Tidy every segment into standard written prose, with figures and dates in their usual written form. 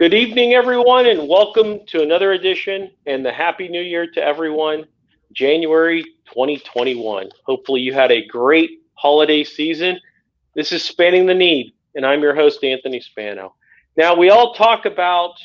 Good evening, everyone, and welcome to another edition and the Happy New Year to everyone, January 2021. Hopefully, you had a great holiday season. This is Spanning the Need, and I'm your host, Anthony Spano. Now, we all talk about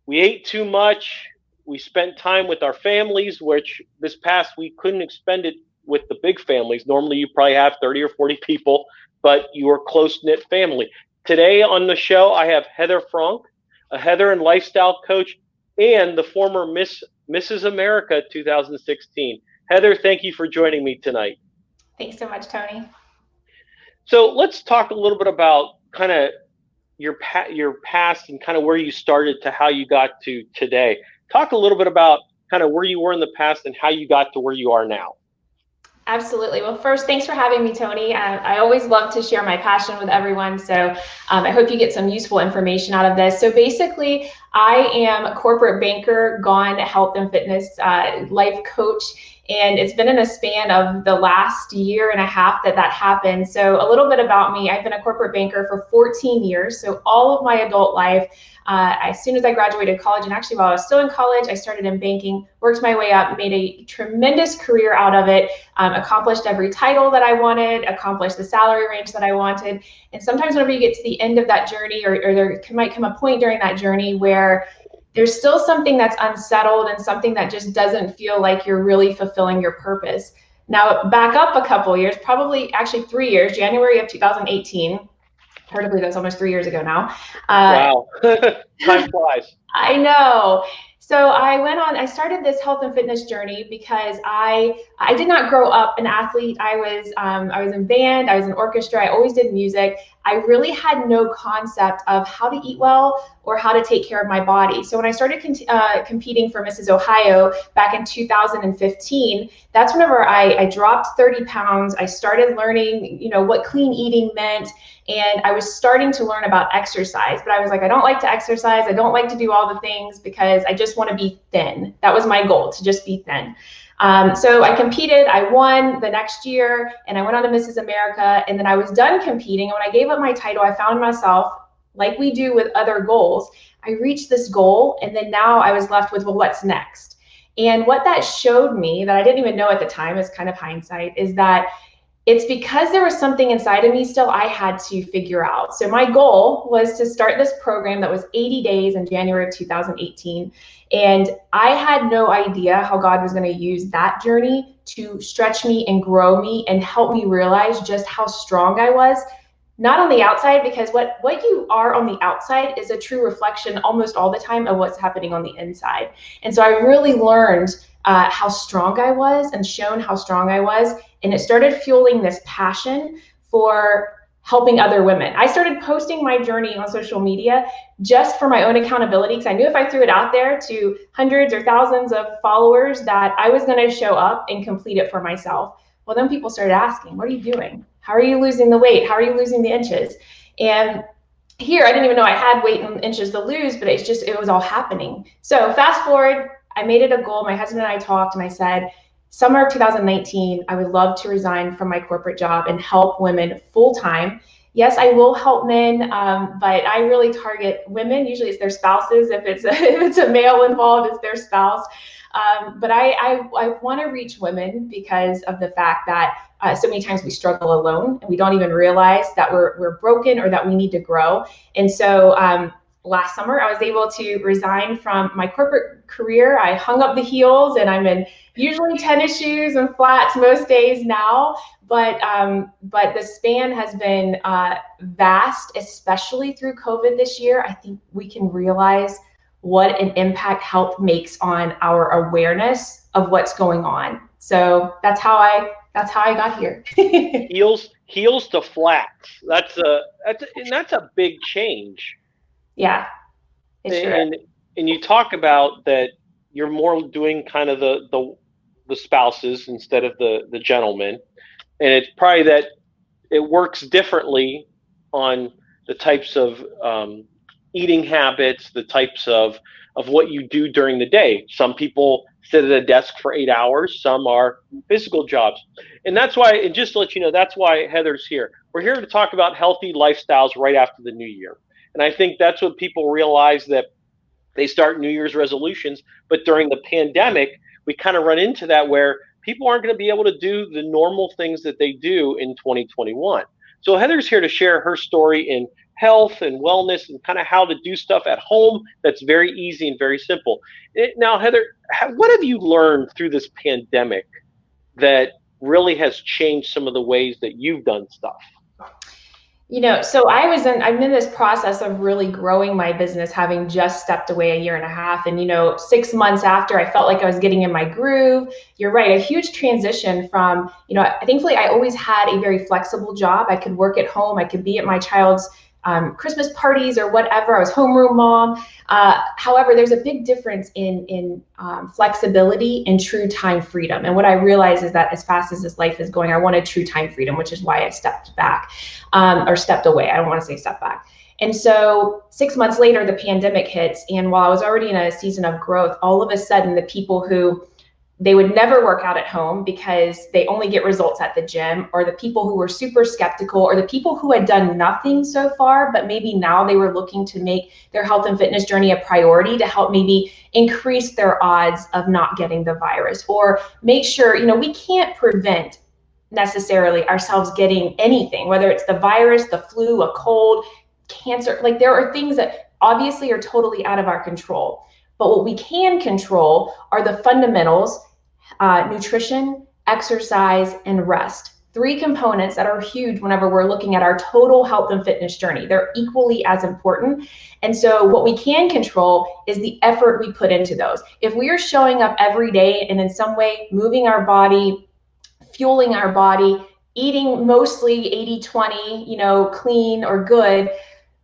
we ate too much, we spent time with our families, which this past week couldn't expend it with the big families. Normally, you probably have 30 or 40 people, but you are close knit family. Today on the show, I have Heather Fronk, a Heather and lifestyle coach, and the former Mrs. America 2016. Heather, thank you for joining me tonight. Thanks so much, Tony. So let's talk a little bit about kind of your past and kind of where you started to how you got to today. Talk a little bit about kind of where you were in the past and how you got to where you are now. Absolutely. Well, first, thanks for having me, Tony. I always love to share my passion with everyone. So I hope you get some useful information out of this. So basically, I am a corporate banker, gone health and fitness life coach. And it's been in a span of the last year and a half that happened. So a little bit about me, I've been a corporate banker for 14 years. So all of my adult life, as soon as I graduated college, and actually while I was still in college, I started in banking, worked my way up, made a tremendous career out of it, accomplished every title that I wanted, accomplished the salary range that I wanted. And sometimes whenever you get to the end of that journey, or there might come a point during that journey where there's still something that's unsettled and something that just doesn't feel like you're really fulfilling your purpose. Now, back up a couple years, probably actually 3 years, January of 2018. Hard to believe that's almost 3 years ago now. Wow, time flies. I know. So I started this health and fitness journey because I did not grow up an athlete. I was in band, I was in orchestra, I always did music. I really had no concept of how to eat well or how to take care of my body. So when I started competing for Mrs. Ohio back in 2015, that's whenever I dropped 30 pounds. I started learning, what clean eating meant. And I was starting to learn about exercise, but I was like, I don't like to exercise. I don't like to do all the things because I just want to be thin. That was my goal, to just be thin. So I competed, I won the next year, and I went on to Mrs. America, and then I was done competing. And when I gave up my title, I found myself, like we do with other goals, I reached this goal, and then now I was left with, well, what's next? And what that showed me that I didn't even know at the time, is kind of hindsight, is that it's because there was something inside of me still I had to figure out. So my goal was to start this program that was 80 days in January of 2018. And I had no idea how God was going to use that journey to stretch me and grow me and help me realize just how strong I was. Not on the outside, because what you are on the outside is a true reflection almost all the time of what's happening on the inside. And so I really learned how strong I was and shown how strong I was. And it started fueling this passion for helping other women. I started posting my journey on social media just for my own accountability, because I knew if I threw it out there to hundreds or thousands of followers that I was going to show up and complete it for myself. Well, then people started asking, what are you doing? How are you losing the weight? How are you losing the inches? And here, I didn't even know I had weight and inches to lose, but it was all happening. So fast forward, I made it a goal. My husband and I talked, and I said, summer of 2019, I would love to resign from my corporate job and help women full time. Yes, I will help men, but I really target women. Usually it's their spouses. If it's a male involved, it's their spouse. But I want to reach women because of the fact that so many times we struggle alone and we don't even realize that we're broken or that we need to grow. And so last summer, I was able to resign from my corporate career. I hung up the heels, and I'm in usually tennis shoes and flats most days now. But the span has been vast, especially through COVID this year. I think we can realize what an impact health makes on our awareness of what's going on. So that's how I got here. heels to flats. That's a big change. Yeah, it's true. And you talk about that you're more doing kind of the spouses instead of the gentlemen, and it's probably that it works differently on the types of eating habits, the types of what you do during the day. Some people sit at a desk for 8 hours, some are physical jobs. And that's why, and just to let you know, that's why Heather's here. We're here to talk about healthy lifestyles right after the new year. And I think that's what people realize, that they start New Year's resolutions, but during the pandemic, we kind of run into that where people aren't going to be able to do the normal things that they do in 2021. So Heather's here to share her story in health and wellness and kind of how to do stuff at home that's very easy and very simple. Now, Heather, what have you learned through this pandemic that really has changed some of the ways that you've done stuff? So I'm in this process of really growing my business, having just stepped away a year and a half. And, 6 months after, I felt like I was getting in my groove. You're right, a huge transition from, thankfully I always had a very flexible job. I could work at home. I could be at my child's Christmas parties or whatever. I was homeroom mom. However, there's a big difference in flexibility and true time freedom. And what I realized is that as fast as this life is going, I wanted true time freedom, which is why I stepped back or stepped away. I don't want to say step back. And so 6 months later, the pandemic hits. And while I was already in a season of growth, all of a sudden, the people who they would never work out at home because they only get results at the gym, or the people who were super skeptical, or the people who had done nothing so far, but maybe now they were looking to make their health and fitness journey a priority to help maybe increase their odds of not getting the virus, or make sure, we can't prevent necessarily ourselves getting anything, whether it's the virus, the flu, a cold, cancer. Like, there are things that obviously are totally out of our control. But what we can control are the fundamentals: nutrition, exercise, and rest. 3 components that are huge whenever we're looking at our total health and fitness journey. They're equally as important. And so what we can control is the effort we put into those. If we are showing up every day and in some way moving our body, fueling our body, eating mostly 80-20, clean or good,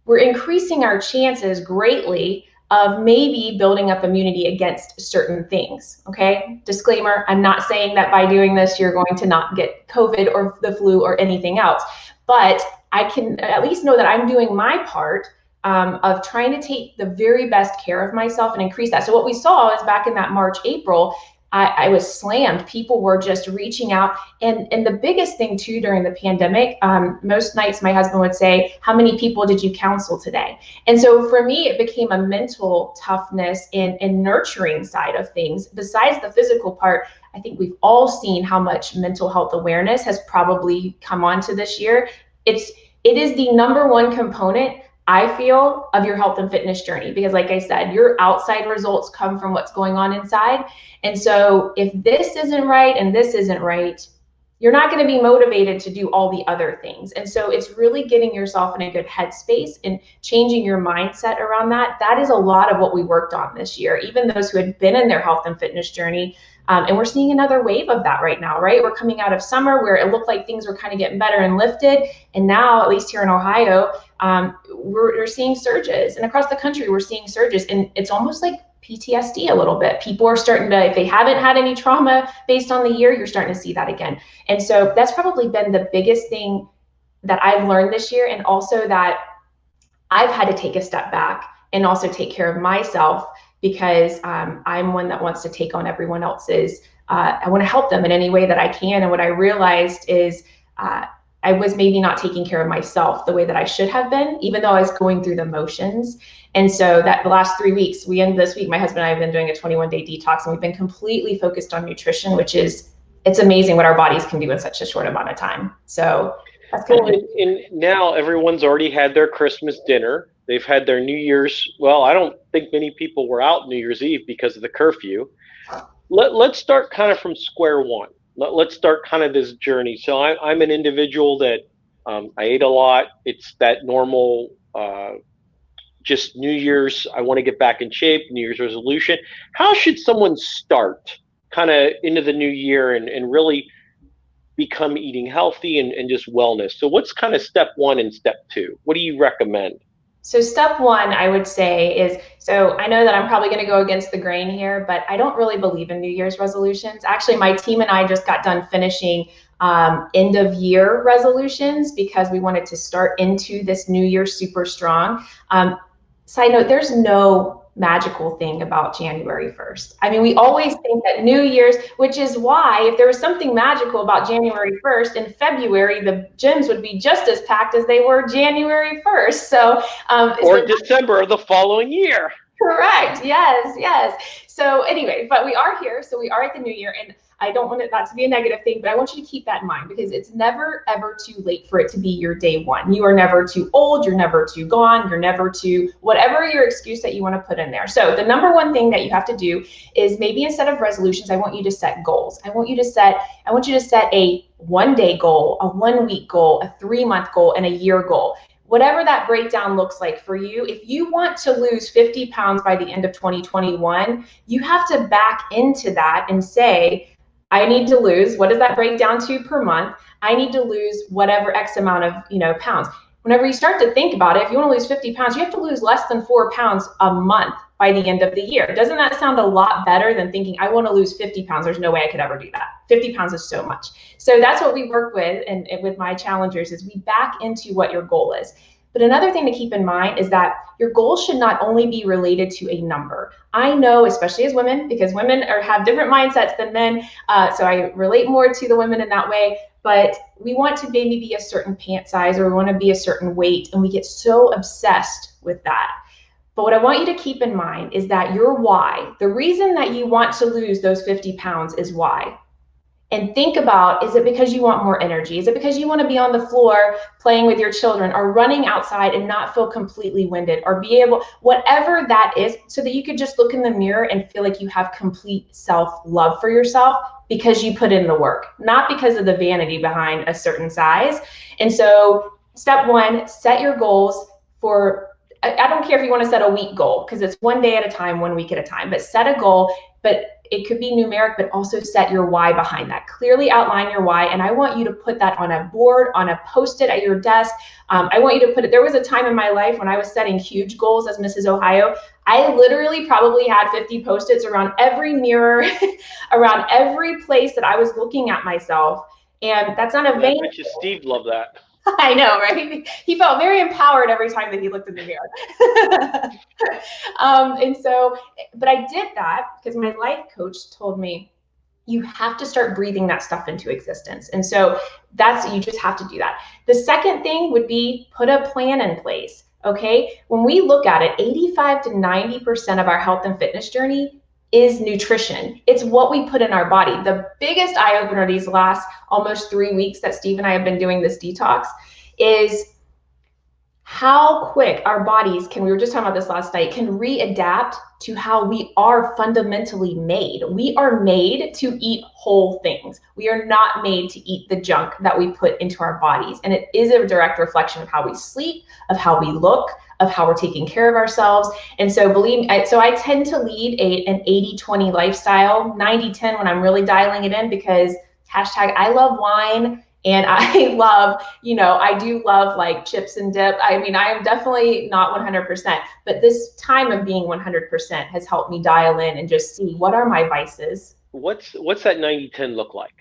we're increasing our chances greatly of maybe building up immunity against certain things, okay? Disclaimer, I'm not saying that by doing this, you're going to not get COVID or the flu or anything else, but I can at least know that I'm doing my part of trying to take the very best care of myself and increase that. So what we saw is back in that March, April, I was slammed. People were just reaching out. And the biggest thing too during the pandemic, most nights my husband would say, how many people did you counsel today? And so for me, it became a mental toughness and nurturing side of things. Besides the physical part, I think we've all seen how much mental health awareness has probably come onto this year. It is the number one component, I feel, of your health and fitness journey, because like I said, your outside results come from what's going on inside. And so if this isn't right and this isn't right, you're not going to be motivated to do all the other things. And so it's really getting yourself in a good headspace and changing your mindset around that. That is a lot of what we worked on this year, even those who had been in their health and fitness journey. And we're seeing another wave of that right now, right? We're coming out of summer where it looked like things were kind of getting better and lifted. And now, at least here in Ohio, we're seeing surges. And across the country, we're seeing surges. And it's almost like PTSD a little bit. People are starting to, if they haven't had any trauma based on the year, you're starting to see that again. And so that's probably been the biggest thing that I've learned this year. And also that I've had to take a step back and also take care of myself, because I'm one that wants to take on everyone else's. I want to help them in any way that I can. And what I realized is I was maybe not taking care of myself the way that I should have been, even though I was going through the motions. And so that the last 3 weeks, this week, my husband and I have been doing a 21-day detox, and we've been completely focused on nutrition, it's amazing what our bodies can do in such a short amount of time. So that's kind of. And now everyone's already had their Christmas dinner. They've had their New Year's. Well, I don't think many people were out New Year's Eve because of the curfew. Let's start kind of from square one. Let's start kind of this journey. So I'm an individual that I ate a lot. It's that normal, just New Year's, I want to get back in shape, New Year's resolution. How should someone start kind of into the new year and really become eating healthy and just wellness? So what's kind of step 1 and step 2? What do you recommend? So step 1, I would say is, so I know that I'm probably going to go against the grain here, but I don't really believe in New Year's resolutions. Actually, my team and I just got done finishing end of year resolutions because we wanted to start into this new year super strong. Side note, there's no magical thing about January 1st. I mean, we always think that New Year's, which is why if there was something magical about January 1st, in February, the gyms would be just as packed as they were January 1st. So, or December of the following year. Correct. Yes, yes. So anyway, but we are here. So we are at the new year, and I don't want it that to be a negative thing, but I want you to keep that in mind, because it's never ever too late for it to be your day one. You are never too old. You're never too gone. You're never too, whatever your excuse that you want to put in there. So the number one thing that you have to do is, maybe instead of resolutions, I want you to set goals. I want you to set a 1-day goal, a 1-week goal, a 3-month goal, and a year goal. Whatever that breakdown looks like for you. If you want to lose 50 pounds by the end of 2021, you have to back into that and say, I need to lose, what does that break down to per month? I need to lose whatever X amount of, pounds. Whenever you start to think about it, if you want to lose 50 pounds, you have to lose less than 4 pounds a month by the end of the year. Doesn't that sound a lot better than thinking, I want to lose 50 pounds? There's no way I could ever do that. 50 pounds is so much. So that's what we work with, and with my challengers, is we back into what your goal is. But another thing to keep in mind is that your goal should not only be related to a number. I know, especially as women, because women have different mindsets than men, so I relate more to the women in that way, but we want to maybe be a certain pant size, or we want to be a certain weight, and we get so obsessed with that. But what I want you to keep in mind is that your why, the reason that you want to lose those 50 pounds is why. And think about, is it because you want more energy? Is it because you want to be on the floor playing with your children, or running outside and not feel completely winded, or be able, whatever that is, so that you could just look in the mirror and feel like you have complete self-love for yourself because you put in the work, not because of the vanity behind a certain size. And so step one, set your goals for, I don't care if you want to set a week goal, because it's 1 day at a time, 1 week at a time, but set a goal. But it could be numeric, but also set your why behind that. Clearly outline your why, and I want you to put that on a board, on a post-it at your desk. I want you to put it, there was a time in my life when I was setting huge goals as Mrs. Ohio. I literally probably had 50 post-its around every mirror, around every place that I was looking at myself. And that's not a vain. I bet you Steve loved that. I know, right? He felt very empowered every time that he looked in the mirror. And so, but I did that because my life coach told me, you have to start breathing that stuff into existence. And so you just have to do that. The second thing would be, put a plan in place. Okay. When we look at it, 85 to 90% of our health and fitness journey is nutrition. It's what we put in our body. The biggest eye opener these last almost 3 weeks that Steve and I have been doing this detox is how quick our bodies can, we were just talking about this last night, can readapt to how we are fundamentally made. We are made to eat whole things. We are not made to eat the junk that we put into our bodies. And it is a direct reflection of how we sleep, of how we look, of how we're taking care of ourselves. And so I tend to lead an 80-20 lifestyle, 90-10 when I'm really dialing it in, because I love wine. And I love, I do love like chips and dip. I mean, I am definitely not 100%, but this time of being 100% has helped me dial in and just see, what are my vices? What's that 90-10 look like?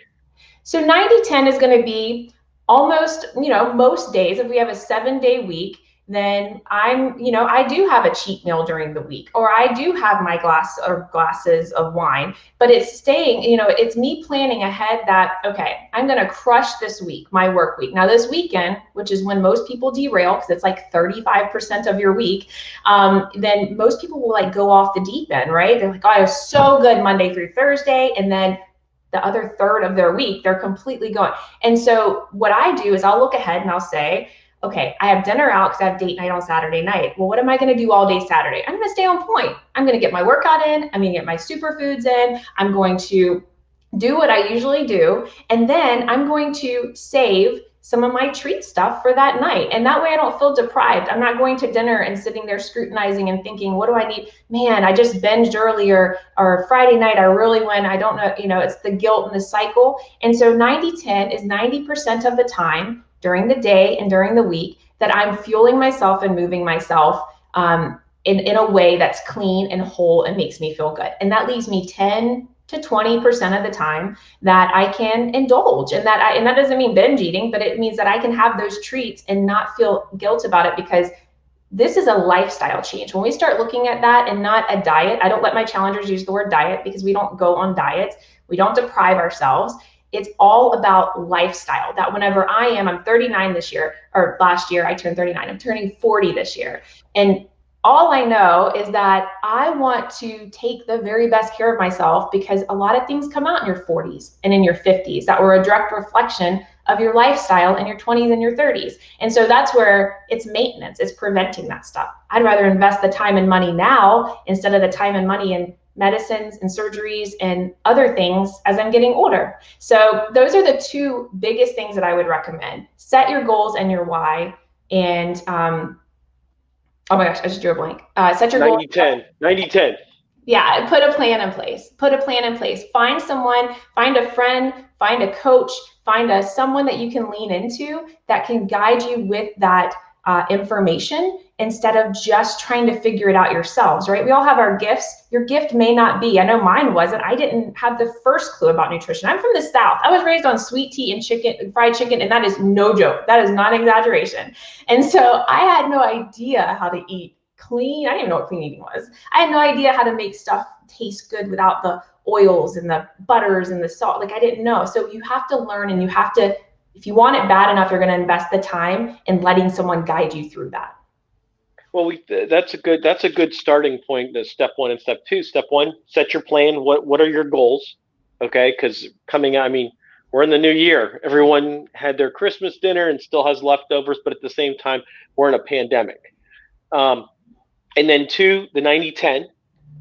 So 90-10 is going to be almost, most days, if we have a 7-day week, then I do have a cheat meal during the week, or I do have my glasses of wine, but it's staying, it's me planning ahead that, okay, I'm going to crush this week, my work week. Now this weekend, which is when most people derail, because it's like 35% of your week, then most people will like go off the deep end, right? They're like, oh, I was so good Monday through Thursday. And then the other third of their week, they're completely gone. And so what I do is I'll look ahead and I'll say, okay, I have dinner out because I have date night on Saturday night. Well, what am I going to do all day Saturday? I'm going to stay on point. I'm going to get my workout in. I'm going to get my superfoods in. I'm going to do what I usually do. And then I'm going to save some of my treat stuff for that night. And that way I don't feel deprived. I'm not going to dinner and sitting there scrutinizing and thinking, what do I need? Man, I just binged earlier, or Friday night I really went, I don't know, it's the guilt and the cycle. And so 90-10 is 90% of the time during the day and during the week that I'm fueling myself and moving myself in a way that's clean and whole and makes me feel good. And that leaves me 10 to 20% of the time that I can indulge. And that doesn't mean binge eating, but it means that I can have those treats and not feel guilt about it, because This is a lifestyle change. When we start looking at that and not a diet, I don't let my challengers use the word diet because we don't go on diets. We don't deprive ourselves. It's all about lifestyle. That whenever I'm 39 this year, or last year I turned 39, I'm turning 40 this year. And all I know is that I want to take the very best care of myself, because a lot of things come out in your 40s and in your 50s that were a direct reflection of your lifestyle in your 20s and your 30s. And so that's where it's maintenance, it's preventing that stuff. I'd rather invest the time and money now instead of the time and money in medicines and surgeries and other things as I'm getting older. So those are the two biggest things that I would recommend. Set your goals and your why. And oh my gosh, I just drew a blank. Set your goals. 90-10, 90-10. Yeah, put a plan in place. Put a plan in place. Find someone, find a friend, find a coach, find someone that you can lean into that can guide you with that information, instead of just trying to figure it out yourselves, right? We all have our gifts. Your gift may not be, I know mine wasn't, I didn't have the first clue about nutrition. I'm from the South. I was raised on sweet tea and chicken, fried chicken, and that is no joke. That is not exaggeration. And so I had no idea how to eat clean. I didn't even know what clean eating was. I had no idea how to make stuff taste good without the oils and the butters and the salt. Like, I didn't know. So you have to learn, and you have to, if you want it bad enough, you're going to invest the time in letting someone guide you through that. Well, that's a good starting point. The step one and step two. Step one, set your plan. What are your goals? Okay, because coming out, I mean, we're in the new year. Everyone had their Christmas dinner and still has leftovers, but at the same time, we're in a pandemic. And then two, the 90-10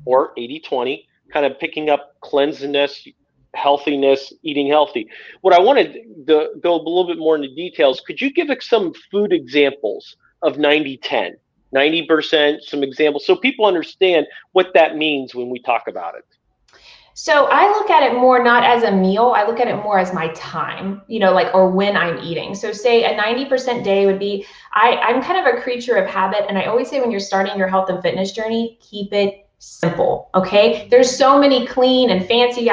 or 80-20, kind of picking up cleanliness, healthiness, eating healthy. What I wanted to go a little bit more into details, could you give us some food examples of 90-10? 90%, some examples, so people understand what that means when we talk about it. So I look at it more not as a meal. I look at it more as my time, like, or when I'm eating. So say a 90% day would be, I'm kind of a creature of habit. And I always say, when you're starting your health and fitness journey, keep it simple. Okay. There's so many clean and fancy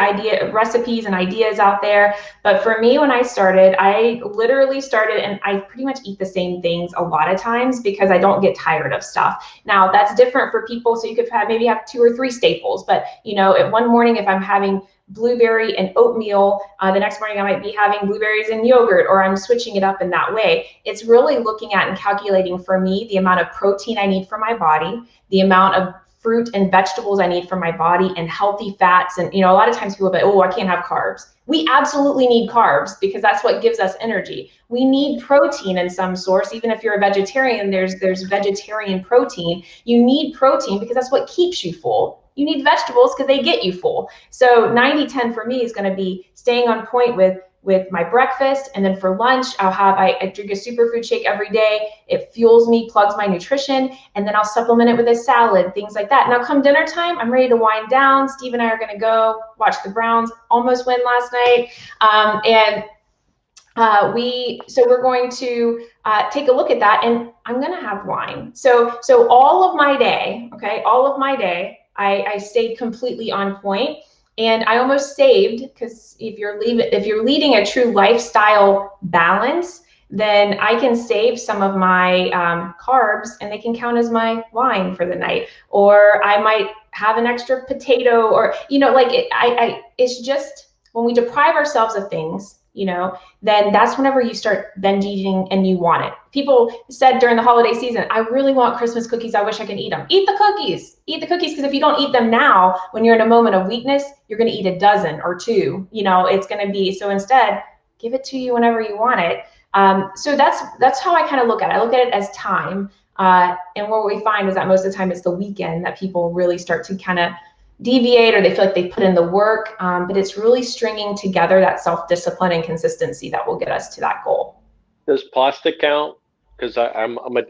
recipes and ideas out there. But for me, when I started, I literally started, and I pretty much eat the same things a lot of times because I don't get tired of stuff. Now that's different for people. So you could maybe have 2 or 3 staples, but at one morning, if I'm having blueberry and oatmeal, the next morning I might be having blueberries and yogurt, or I'm switching it up in that way. It's really looking at and calculating, for me, the amount of protein I need for my body, the amount of fruit and vegetables I need for my body, and healthy fats. And, a lot of times people say, oh, I can't have carbs. We absolutely need carbs because that's what gives us energy. We need protein in some source. Even if you're a vegetarian, there's vegetarian protein. You need protein because that's what keeps you full. You need vegetables because they get you full. So 90-10 for me is going to be staying on point with my breakfast. And then for lunch, I drink a superfood shake every day. It fuels me, plugs my nutrition, and then I'll supplement it with a salad, things like that. Now come dinner time, I'm ready to wind down. Steve and I are going to go watch the Browns almost win last night. We're going to take a look at that, and I'm going to have wine. So all of my day, I stayed completely on point. And I almost saved, because if you're leading a true lifestyle balance, then I can save some of my carbs, and they can count as my wine for the night. Or I might have an extra potato, or it's just, when we deprive ourselves of things, then that's whenever you start binge eating and you want it. People said during the holiday season, I really want Christmas cookies. I wish I could eat them. Eat the cookies. Eat the cookies, because if you don't eat them now, when you're in a moment of weakness, you're going to eat a dozen or 2. It's going to be, so instead, give it to you whenever you want it. So that's how I kind of look at it. I look at it as time. And what we find is that most of the time it's the weekend that people really start to kind of deviate, or they feel like they put in the work, but it's really stringing together that self-discipline and consistency that will get us to that goal. Does pasta count? Because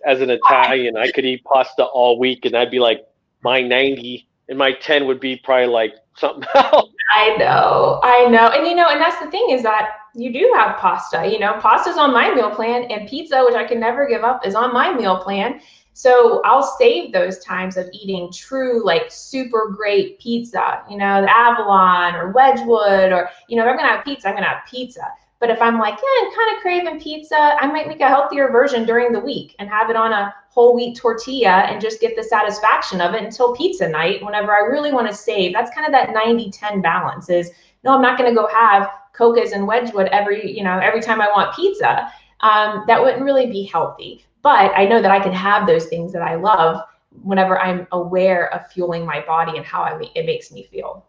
as an Italian, I could eat pasta all week, and I'd be like, my 90 and my 10 would be probably like something else. I know, and and that's the thing, is that you do have pasta. Pasta's on my meal plan, and pizza, which I can never give up, is on my meal plan. So I'll save those times of eating true, like, super great pizza, the Avalon or Wedgwood, or, if I'm going to have pizza, I'm going to have pizza. But if I'm like, yeah, I'm kind of craving pizza, I might make a healthier version during the week and have it on a whole wheat tortilla and just get the satisfaction of it until pizza night whenever I really want to save. That's kind of that 90-10 balance is, no, I'm not going to go have Coca's and Wedgwood every time I want pizza. That wouldn't really be healthy. But I know that I can have those things that I love whenever I'm aware of fueling my body and how it makes me feel.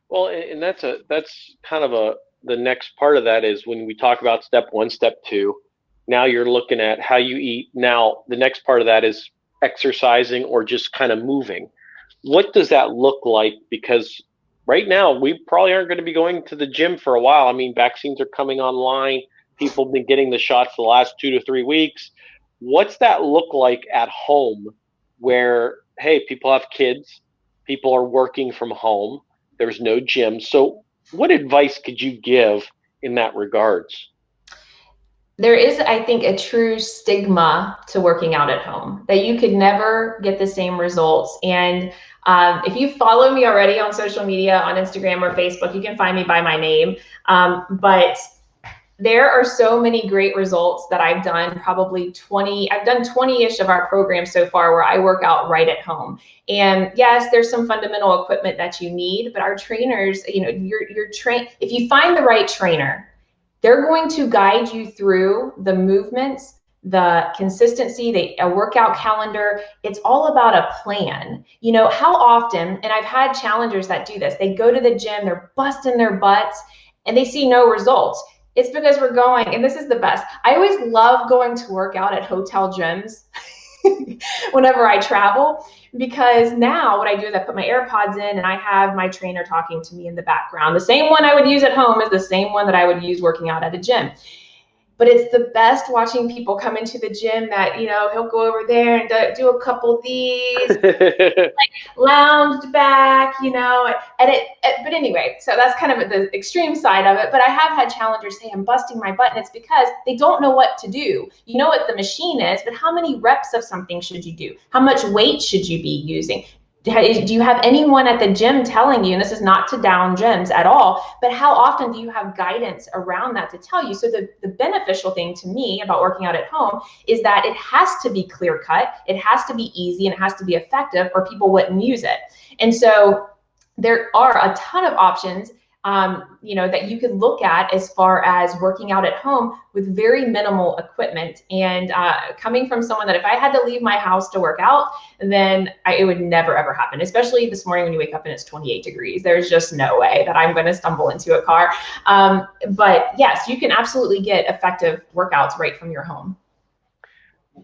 Well, and that's kind of the next part of that is when we talk about step one, step two. Now you're looking at how you eat. Now the next part of that is exercising or just kind of moving. What does that look like? Because right now we probably aren't going to be going to the gym for a while. I mean, vaccines are coming online. People have been getting the shots the last 2 to 3 weeks. What's that look like at home where, hey, people have kids, people are working from home, there's no gym. So what advice could you give in that regards? There is, I think, a true stigma to working out at home that you could never get the same results. And if you follow me already on social media, on Instagram or Facebook, you can find me by my name. But there are so many great results that I've done, I've done 20-ish of our programs so far where I work out right at home. And yes, there's some fundamental equipment that you need, but our trainers, you're trained, if you find the right trainer, they're going to guide you through the movements, the consistency, a workout calendar. It's all about a plan. How often, and I've had challengers that do this, they go to the gym, they're busting their butts, and they see no results. It's because we're going, and this is the best. I always love going to work out at hotel gyms whenever I travel, because now what I do is I put my AirPods in and I have my trainer talking to me in the background. The same one I would use at home is the same one that I would use working out at a gym. But it's the best watching people come into the gym that, he'll go over there and do a couple of these, lounged back, but anyway, so that's kind of the extreme side of it. But I have had challengers say, I'm busting my butt, and it's because they don't know what to do. You know what the machine is, but how many reps of something should you do? How much weight should you be using? Do you have anyone at the gym telling you, and this is not to down gyms at all, but how often do you have guidance around that to tell you? So the beneficial thing to me about working out at home is that it has to be clear cut, it has to be easy, and it has to be effective, or people wouldn't use it. And so there are a ton of options that you could look at as far as working out at home with very minimal equipment. And coming from someone that if I had to leave my house to work out, then it would never, ever happen. Especially this morning when you wake up and it's 28 degrees. There's just no way that I'm going to stumble into a car. But yes, you can absolutely get effective workouts right from your home.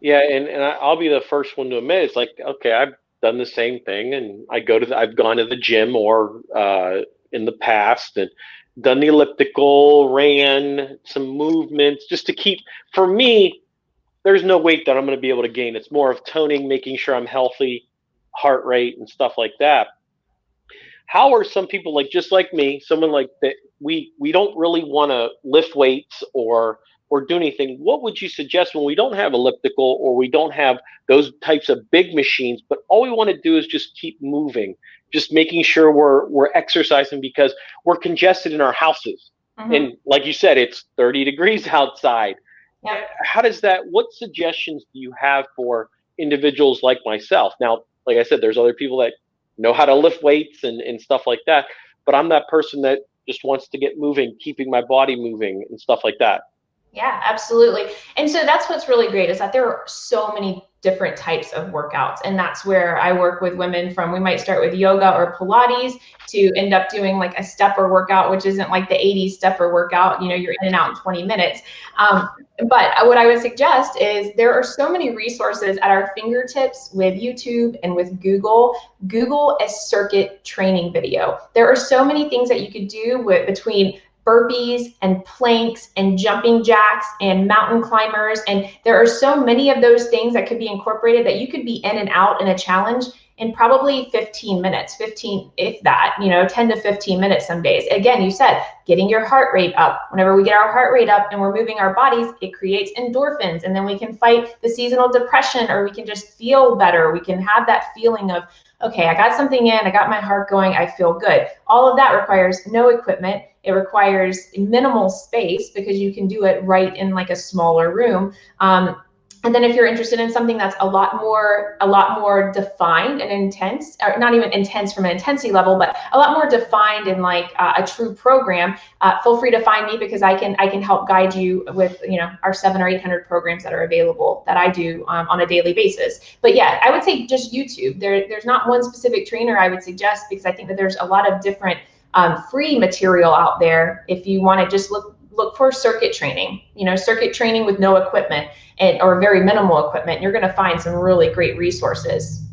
Yeah, and I'll be the first one to admit it's like, okay, I've done the same thing, and I've gone to the gym or in the past and done the elliptical, ran some movements just to keep. For me, there's no weight that I'm going to be able to gain. It's more of toning, making sure I'm healthy, heart rate, and stuff like that. How are some people just like me, someone like that? We don't really want to lift weights or do anything. What would you suggest when we don't have elliptical or we don't have those types of big machines, but all we want to do is just keep moving, just making sure we're exercising because we're congested in our houses. Mm-hmm. And like you said, it's 30 degrees outside. Yeah. What suggestions do you have for individuals like myself? Now, like I said, there's other people that know how to lift weights and stuff like that, but I'm that person that just wants to get moving, keeping my body moving and stuff like that. Yeah, absolutely. And so that's what's really great is that there are so many different types of workouts. And that's where I work with women from, we might start with yoga or Pilates to end up doing like a stepper workout, which isn't like the 80s stepper workout, you're in and out in 20 minutes. But what I would suggest is there are so many resources at our fingertips with YouTube and with Google a circuit training video. There are so many things that you could do between burpees and planks and jumping jacks and mountain climbers. And there are so many of those things that could be incorporated that you could be in and out in a challenge in probably 15 minutes, 15, if that, 10 to 15 minutes some days. Again, you said getting your heart rate up. Whenever we get our heart rate up and we're moving our bodies, it creates endorphins. And then we can fight the seasonal depression, or we can just feel better. We can have that feeling of, okay, I got something in, I got my heart going, I feel good. All of that requires no equipment. It requires minimal space because you can do it right in like a smaller room. And then if you're interested in something that's a lot more defined and intense, or not even intense from an intensity level, but a lot more defined in like a true program, feel free to find me, because I can help guide you with, our 700 or 800 programs that are available that I do on a daily basis. But yeah, I would say just YouTube. There's not one specific trainer I would suggest, because I think that there's a lot of different free material out there if you want to just look for circuit training, circuit training with no equipment or very minimal equipment. You're going to find some really great resources.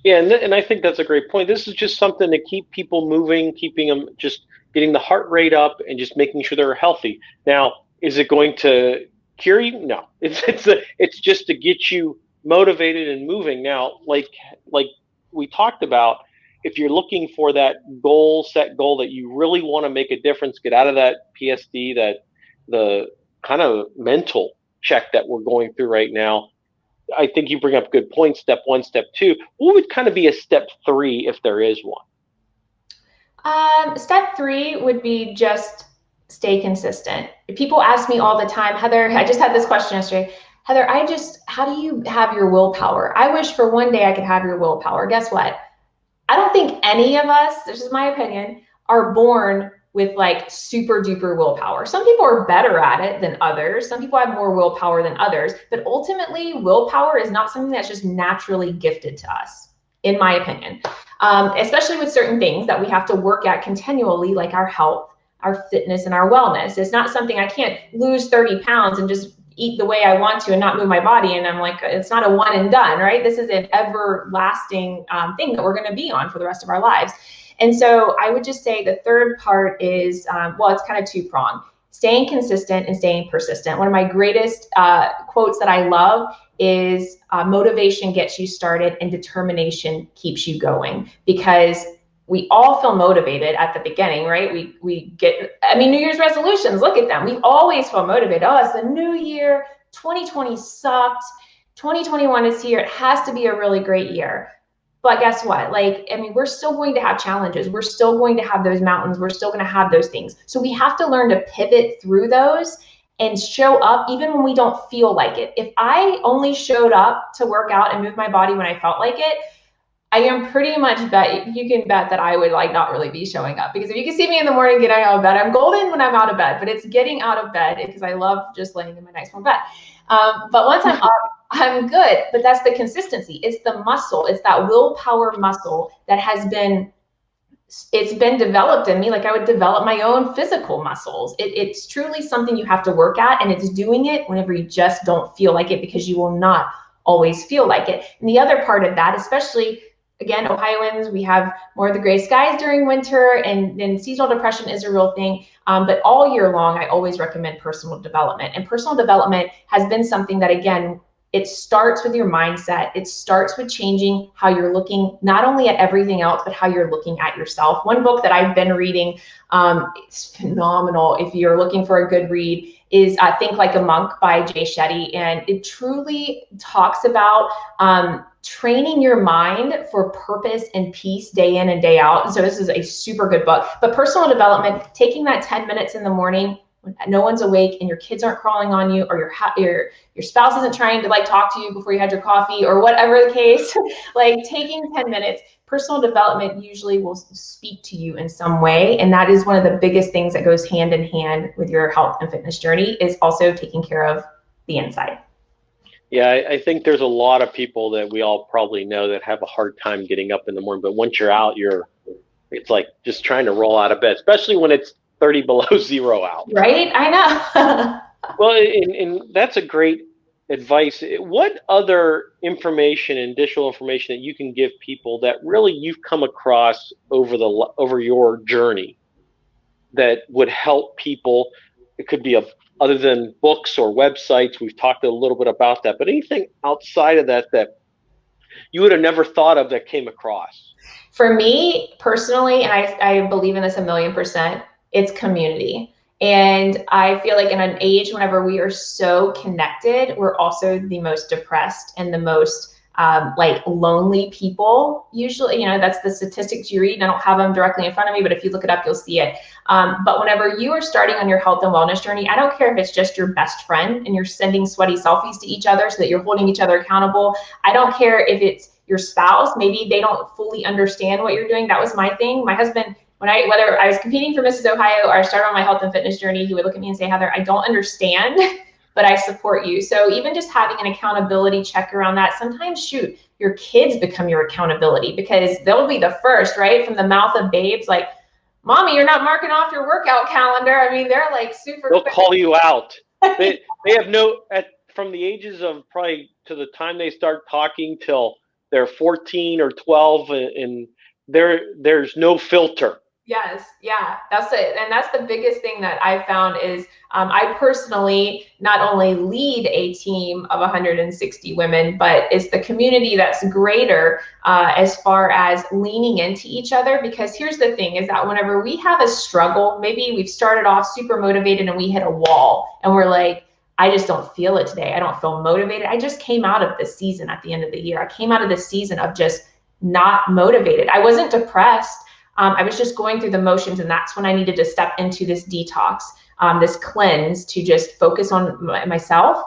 Yeah, and I think that's a great point. This is just something to keep people moving, keeping them just getting the heart rate up and just making sure they're healthy. Now, is it going to cure you? No, it's just to get you motivated and moving. Now, like we talked about, if you're looking for that set goal that you really want to make a difference, get out of that PSD, that the kind of mental check that we're going through right now, I think you bring up good points. Step 1, step 2. What would kind of be a step 3 if there is one? Step 3 would be just stay consistent. People ask me all the time, Heather, I just had this question yesterday. Heather, how do you have your willpower? I wish for one day I could have your willpower. Guess what? I don't think any of us, this is my opinion, are born with like super duper willpower. Some people are better at it than others. Some people have more willpower than others, but ultimately willpower is not something that's just naturally gifted to us, in my opinion. Especially with certain things that we have to work at continually, like our health, our fitness, and our wellness. It's not something, I can't lose 30 pounds and just eat the way I want to and not move my body. And I'm like, it's not a one and done, right? This is an everlasting thing that we're going to be on for the rest of our lives. And so I would just say the third part is, it's kind of two-pronged: staying consistent and staying persistent. One of my greatest quotes that I love is motivation gets you started and determination keeps you going. Because we all feel motivated at the beginning, right? We get, New Year's resolutions, look at them. We always feel motivated. Oh, it's the new year. 2020 sucked. 2021 is here. It has to be a really great year. But guess what? We're still going to have challenges. We're still going to have those mountains. We're still going to have those things. So we have to learn to pivot through those and show up even when we don't feel like it. If I only showed up to work out and move my body when I felt like it, I can pretty much bet, you can bet that I would not really be showing up. Because if you can see me in the morning getting out of bed, I'm golden when I'm out of bed, but it's getting out of bed because I love just laying in my nice warm bed. But once I'm up, I'm good. But that's the consistency. It's the muscle. It's that willpower muscle that it's been developed in me. Like I would develop my own physical muscles. It's truly something you have to work at, and it's doing it whenever you just don't feel like it, because you will not always feel like it. And the other part of that, especially, again, Ohioans, we have more of the gray skies during winter, and then seasonal depression is a real thing. But all year long, I always recommend personal development. And personal development has been something that, again, it starts with your mindset. It starts with changing how you're looking, not only at everything else, but how you're looking at yourself. One book that I've been reading, it's phenomenal if you're looking for a good read, is Think Like a Monk by Jay Shetty. And it truly talks about training your mind for purpose and peace day in and day out. And so this is a super good book. But personal development, taking that 10 minutes in the morning when no one's awake and your kids aren't crawling on you, or your spouse isn't trying to talk to you before you had your coffee, or whatever the case, taking 10 minutes, personal development usually will speak to you in some way. And that is one of the biggest things that goes hand in hand with your health and fitness journey, is also taking care of the inside. Yeah, I think there's a lot of people that we all probably know that have a hard time getting up in the morning. But once you're out, it's like just trying to roll out of bed, especially when it's 30 below zero out. Right? I know. Well, and that's a great advice. What other information and additional information that you can give people that really you've come across over your journey that would help people? It could be other than books or websites. We've talked a little bit about that, but anything outside of that you would have never thought of that came across? For me personally, and I believe in this 1,000,000%, it's community. And I feel like in an age whenever we are so connected, we're also the most depressed and the most like lonely people. Usually, that's the statistics you read, and I don't have them directly in front of me, but if you look it up, you'll see it. But whenever you are starting on your health and wellness journey, I don't care if it's just your best friend and you're sending sweaty selfies to each other so that you're holding each other accountable. I don't care if it's your spouse, maybe they don't fully understand what you're doing. That was my thing. My husband, whether I was competing for Mrs. Ohio or I started on my health and fitness journey, he would look at me and say, Heather, I don't understand, but I support you. So even just having an accountability check around that, sometimes, shoot, your kids become your accountability, because they'll be the first, right? From the mouth of babes, like, Mommy, you're not marking off your workout calendar. I mean, they're like super. They'll call you out. They have from the ages of probably to the time they start talking till they're 14 or 12, and there's no filter. Yes, yeah, that's it. And that's the biggest thing that I found is I personally not only lead a team of 160 women, but it's the community that's greater as far as leaning into each other. Because here's the thing is that whenever we have a struggle, maybe we've started off super motivated and we hit a wall and we're like, I just don't feel it today. I don't feel motivated. I just came out of this season at the end of the year. I came out of this season of just not motivated. I wasn't depressed. I was just going through the motions, and that's when I needed to step into this detox, this cleanse, to just focus on myself.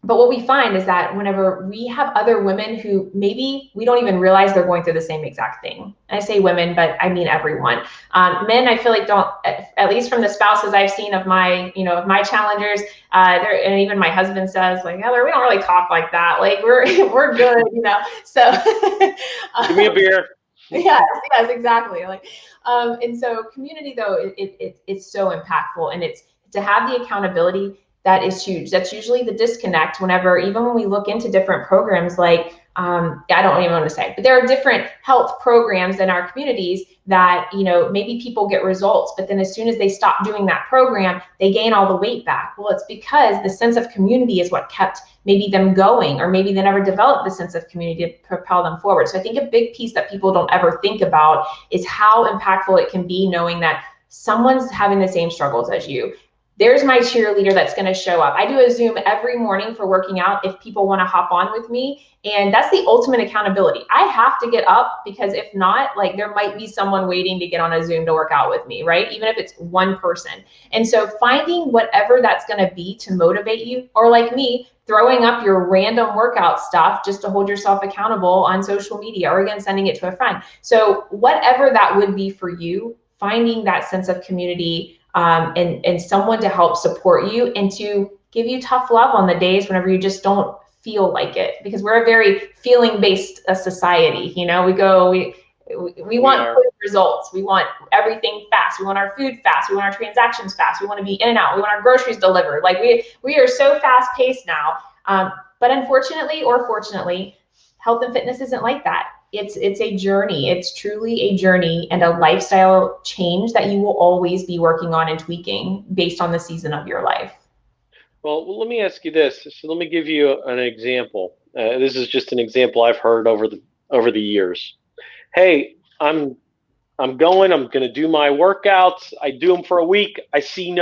But what we find is that whenever we have other women who maybe we don't even realize they're going through the same exact thing. And I say women, but I mean everyone. Men, I feel like don't, at least from the spouses I've seen of my, of my challengers, and even my husband says, like, Heather, we don't really talk like that. Like we're good, So give me a beer. Yes, exactly. Like, and so community, though, it's so impactful, and it's to have the accountability. That is huge. That's usually the disconnect whenever, even when we look into different programs, like, I don't even want to say, but there are different health programs in our communities that, maybe people get results, but then as soon as they stop doing that program, they gain all the weight back. Well, it's because the sense of community is what kept maybe them going, or maybe they never developed the sense of community to propel them forward. So I think a big piece that people don't ever think about is how impactful it can be knowing that someone's having the same struggles as you. There's my cheerleader that's going to show up. I do a Zoom every morning for working out if people want to hop on with me. And that's the ultimate accountability. I have to get up, because if not, like, there might be someone waiting to get on a Zoom to work out with me, right? Even if it's one person. And so finding whatever that's going to be to motivate you, or like me, throwing up your random workout stuff just to hold yourself accountable on social media, or again, sending it to a friend. So whatever that would be for you, finding that sense of community, and someone to help support you and to give you tough love on the days whenever you just don't feel like it, because we're a very feeling-based society. We want quick results. We want everything fast. We want our food fast. We want our transactions fast. We want to be in and out. We want our groceries delivered. Like we are so fast-paced now. But unfortunately or fortunately, health and fitness isn't like that. It's a journey. It's truly a journey and a lifestyle change that you will always be working on and tweaking based on the season of your life. Well, let me ask you this. So let me give you an example. This is just an example I've heard over the years. Hey, I'm going to do my workouts. I do them for a week. I see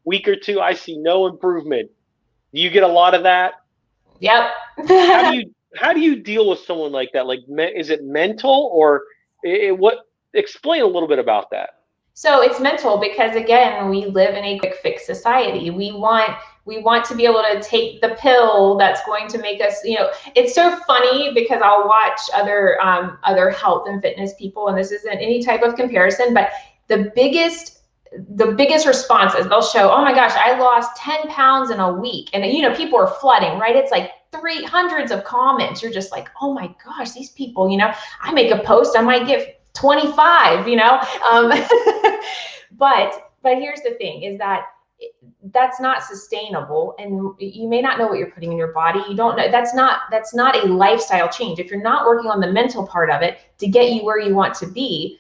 week or two, I see no improvement. Do you get a lot of that? Yep. How do you deal with someone like that? Like, is it mental, or what? Explain a little bit about that. So it's mental, because again, we live in a quick fix society. We want to be able to take the pill that's going to make us, it's so funny because I'll watch other health and fitness people, and this isn't any type of comparison, but the biggest responses, they'll show, oh my gosh, I lost 10 pounds in a week. And people are flooding, right? It's like 300s of comments. You're just like, oh my gosh, these people, I make a post, I might get 25, but here's the thing is that that's not sustainable, and you may not know what you're putting in your body. You don't know. That's not a lifestyle change. If you're not working on the mental part of it to get you where you want to be,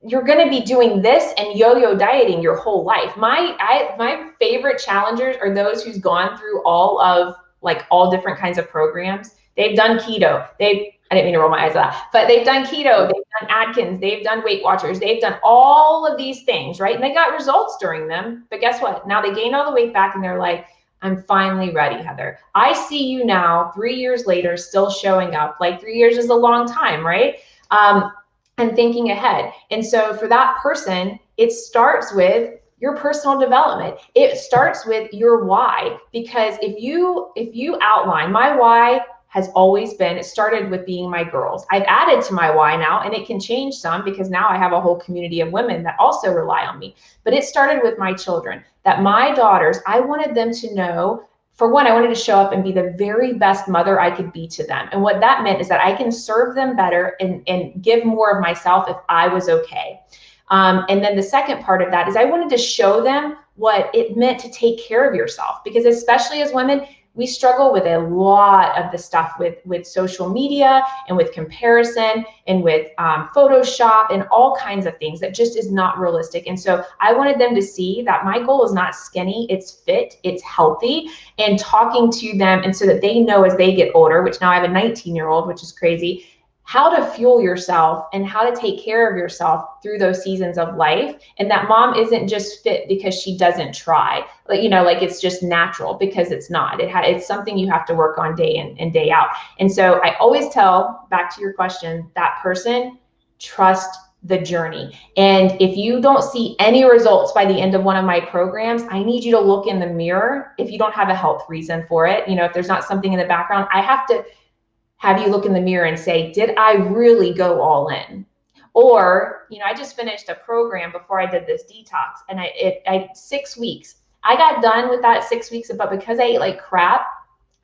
you're going to be doing this and yo-yo dieting your whole life. My favorite challengers are those who's gone through all different kinds of programs. They've done keto. I didn't mean to roll my eyes at that, but they've done keto, they've done Atkins, they've done Weight Watchers, they've done all of these things, right? And they got results during them. But guess what? Now they gained all the weight back, and they're like, I'm finally ready, Heather. I see you now, 3 years later, still showing up. Like 3 years is a long time, right? And thinking ahead. And so for that person, it starts with your personal development. It starts with your why, because if you outline, my why has always been, it started with being my girls. I've added to my why now, and it can change some because now I have a whole community of women that also rely on me. But it started with my children, that my daughters, I wanted them to know, for one, I wanted to show up and be the very best mother I could be to them. And what that meant is that I can serve them better and give more of myself if I was okay. And then the second part of that is I wanted to show them what it meant to take care of yourself, because especially as women, we struggle with a lot of the stuff with social media and with comparison and with Photoshop and all kinds of things that just is not realistic. And so I wanted them to see that my goal is not skinny, it's fit, it's healthy, and talking to them, and so that they know as they get older, which now I have a 19-year-old, which is crazy, how to fuel yourself and how to take care of yourself through those seasons of life. And that mom isn't just fit because she doesn't try, like it's just natural, because it's not. It's something you have to work on day in and day out. And so I always tell, back to your question, that person, trust the journey. And if you don't see any results by the end of one of my programs, I need you to look in the mirror. If you don't have a health reason for it, if there's not something in the background, I have to have you look in the mirror and say, did I really go all in? Or, I just finished a program before I did this detox, and I 6 weeks. I got done with that 6 weeks, but because I ate like crap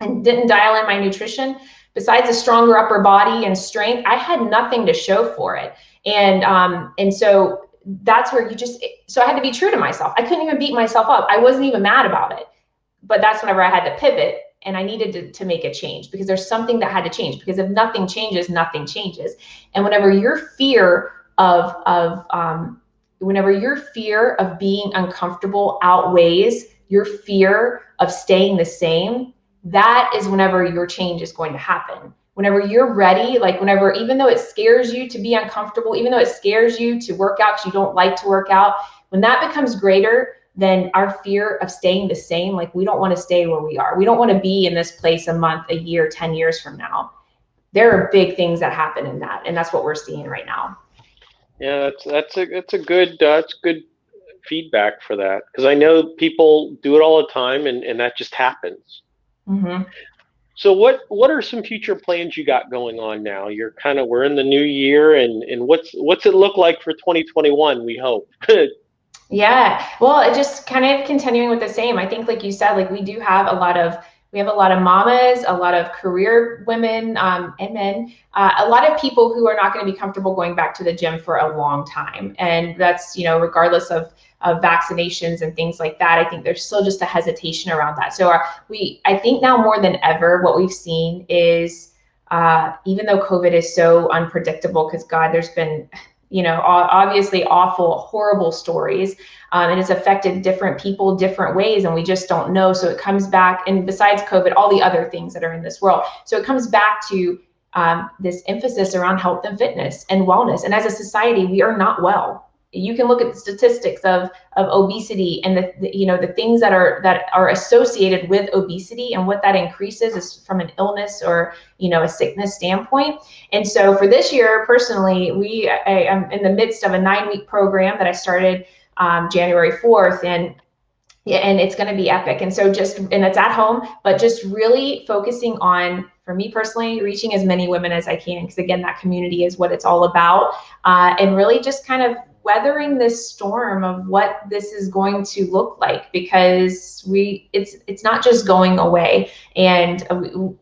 and didn't dial in my nutrition, besides a stronger upper body and strength, I had nothing to show for it. And so that's where so I had to be true to myself. I couldn't even beat myself up. I wasn't even mad about it. But that's whenever I had to pivot, and I needed to make a change, because there's something that had to change, because if nothing changes, nothing changes. And whenever your fear of being uncomfortable outweighs your fear of staying the same, that is whenever your change is going to happen. Whenever you're ready, even though it scares you to be uncomfortable, even though it scares you to work out because you don't like to work out, when that becomes greater than our fear of staying the same, we don't want to stay where we are. We don't want to be in this place a month, a year, 10 years from now. There are big things that happen in that, and that's what we're seeing right now. Yeah, that's good feedback for that, because I know people do it all the time, and that just happens. Mm-hmm. So what are some future plans you got going on now? We're in the new year, and what's it look like for 2021, we hope? Yeah, well, it just kind of continuing with the same. I think, like you said, we have a lot of mamas, a lot of career women and men, a lot of people who are not going to be comfortable going back to the gym for a long time. And that's, regardless of vaccinations and things like that, I think there's still just a hesitation around that. So I think now more than ever, what we've seen is, even though COVID is so unpredictable, because God, there's been obviously awful, horrible stories, and it's affected different people different ways, and we just don't know. So it comes back, and besides COVID, all the other things that are in this world. So it comes back to this emphasis around health and fitness and wellness. And as a society, we are not well. You can look at the statistics of obesity and the things that are associated with obesity, and what that increases is from an illness or a sickness standpoint. And so for this year, personally, I am in the midst of a 9-week program that I started January 4th, and it's going to be epic. And so and it's at home, but just really focusing on, for me personally, reaching as many women as I can, because again, that community is what it's all about, and really just kind of weathering this storm of what this is going to look like, because it's not just going away. And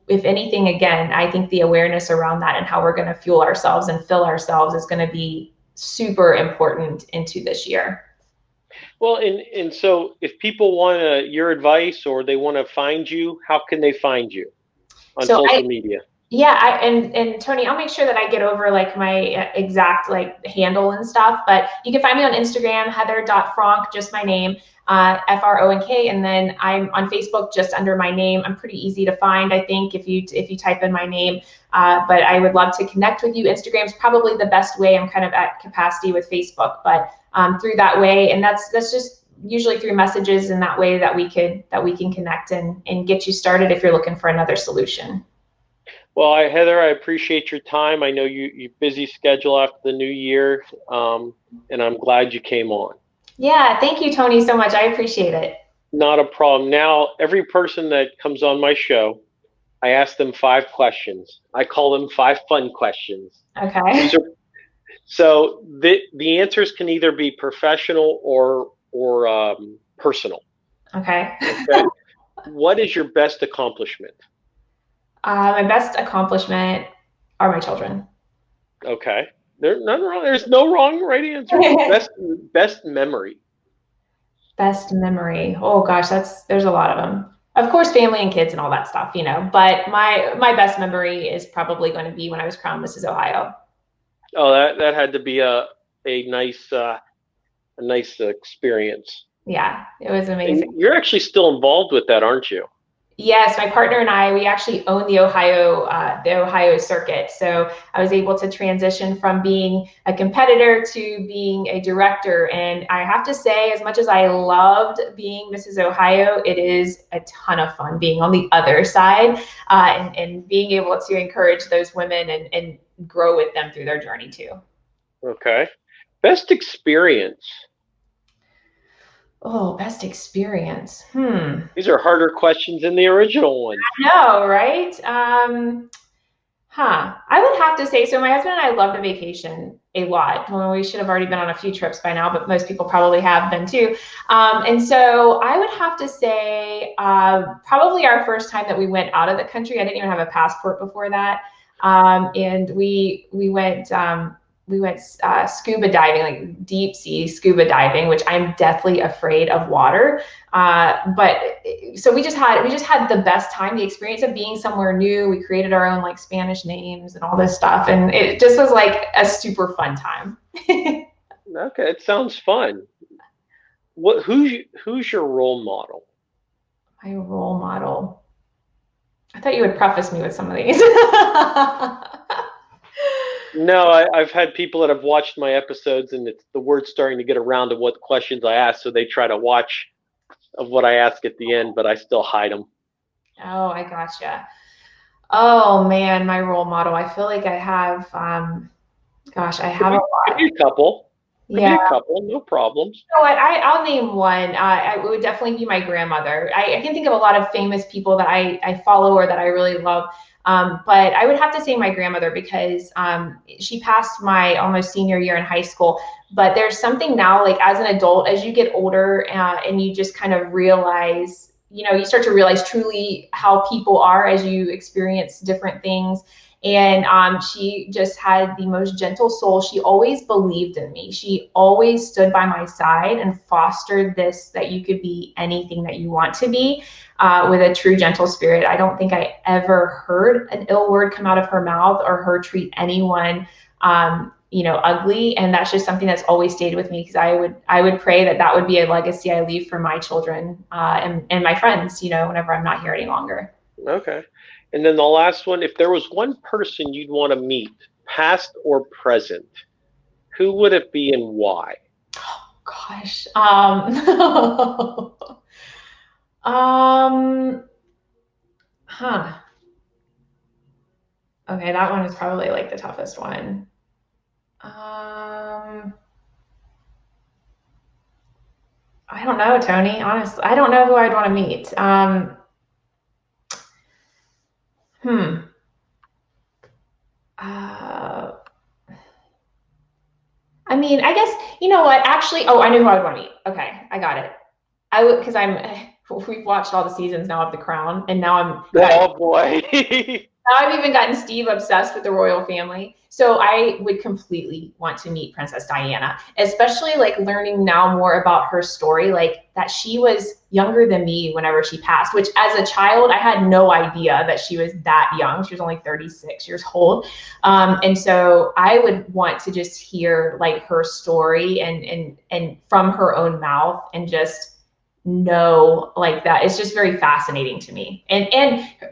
if anything, again, I think the awareness around that and how we're going to fuel ourselves and fill ourselves is going to be super important into this year. Well, and so if people want your advice, or they want to find you, how can they find you on social media? Yeah, and Tony, I'll make sure that I get over my exact handle and stuff, but you can find me on Instagram, Heather.Fronk, just my name, Fronk, and then I'm on Facebook just under my name. I'm pretty easy to find, I think, if you type in my name, but I would love to connect with you. Instagram's probably the best way. I'm kind of at capacity with Facebook, but through that way, and that's just usually through messages, in that way that we can connect and get you started if you're looking for another solution. Well, Heather, I appreciate your time. I know you busy schedule after the new year, and I'm glad you came on. Yeah, thank you, Tony, so much. I appreciate it. Not a problem. Now, every person that comes on my show, I ask them 5 questions. I call them 5 fun questions. Okay. So the answers can either be professional or personal. Okay. Okay. What is your best accomplishment? My best accomplishment are my children. Okay. There's none wrong. There's no wrong right answer. Best memory. Best memory. Oh gosh, there's a lot of them. Of course, family and kids and all that stuff, But my best memory is probably going to be when I was crowned Mrs. Ohio. Oh, that had to be a nice experience. Yeah, it was amazing. And you're actually still involved with that, aren't you? Yes, my partner and I, we actually own the Ohio circuit. So I was able to transition from being a competitor to being a director. And I have to say, as much as I loved being Mrs. Ohio, it is a ton of fun being on the other side, and being able to encourage those women and grow with them through their journey too. Okay. Best experience. Oh, best experience. These are harder questions than the original ones. I know, right? I would have to say, so my husband and I love to vacation a lot. Well, we should have already been on a few trips by now, but most people probably have been too. And so I would have to say, probably our first time that we went out of the country. I didn't even have a passport before that. And we went scuba diving, like deep sea scuba diving, which I'm deathly afraid of water. But so we just had the best time, the experience of being somewhere new. We created our own like Spanish names and all this stuff. And it just was like a super fun time. Okay, it sounds fun. Who's your role model? My role model. I thought you would preface me with some of these. No, I've had people that have watched my episodes, and the word's starting to get around to what questions I ask, so they try to watch of what I ask at the end, but I still hide them. Oh, I gotcha. Oh man, my role model. I feel like I have, I have a lot. Could be a couple. Could be a couple, no problems. You know what? I'll name one. It would definitely be my grandmother. I can think of a lot of famous people that I follow or that I really love. But I would have to say my grandmother, because she passed my almost senior year in high school. But there's something now, like as an adult, as you get older, and you just kind of realize, you start to realize truly how people are as you experience different things. And she just had the most gentle soul. She always believed in me. She always stood by my side and fostered this, that you could be anything that you want to be, with a true gentle spirit. I don't think I ever heard an ill word come out of her mouth or her treat anyone ugly. And that's just something that's always stayed with me, because I would pray that would be a legacy I leave for my children, and my friends, whenever I'm not here any longer. Okay. And then the last one, if there was one person you'd want to meet, past or present, who would it be and why? Oh, gosh. Okay, that one is probably like the toughest one. I don't know, Tony. Honestly, I don't know who I'd want to meet. I mean, I guess, you know what? Actually, I knew who I would want to meet. Okay, I got it. I would, because we've watched all the seasons now of The Crown, and now oh boy. Now I've even gotten Steve obsessed with the royal family. So I would completely want to meet Princess Diana, especially like learning now more about her story, like that she was younger than me whenever she passed, which as a child, I had no idea that she was that young. She was only 36 years old. And so I would want to just hear like her story and from her own mouth, and just know like that. It's just very fascinating to me, and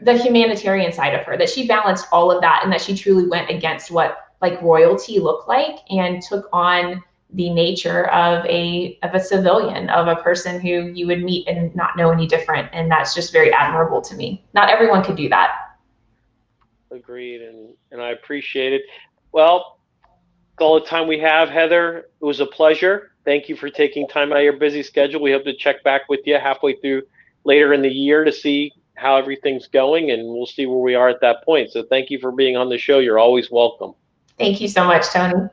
the humanitarian side of her, that she balanced all of that, and that she truly went against what like royalty looked like, and took on the nature of a civilian, of a person who you would meet and not know any different. And that's just very admirable to me. Not everyone could do that. Agreed, and I appreciate it. Well, all the time we have, Heather. It was a pleasure. Thank you for taking time out of your busy schedule. We hope to check back with you halfway through later in the year to see how everything's going, and we'll see where we are at that point. So thank you for being on the show. You're always welcome. Thank you so much, Tony.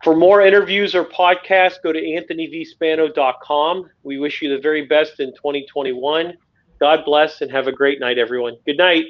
For more interviews or podcasts, go to anthonyvspano.com. We wish you the very best in 2021. God bless and have a great night, everyone. Good night.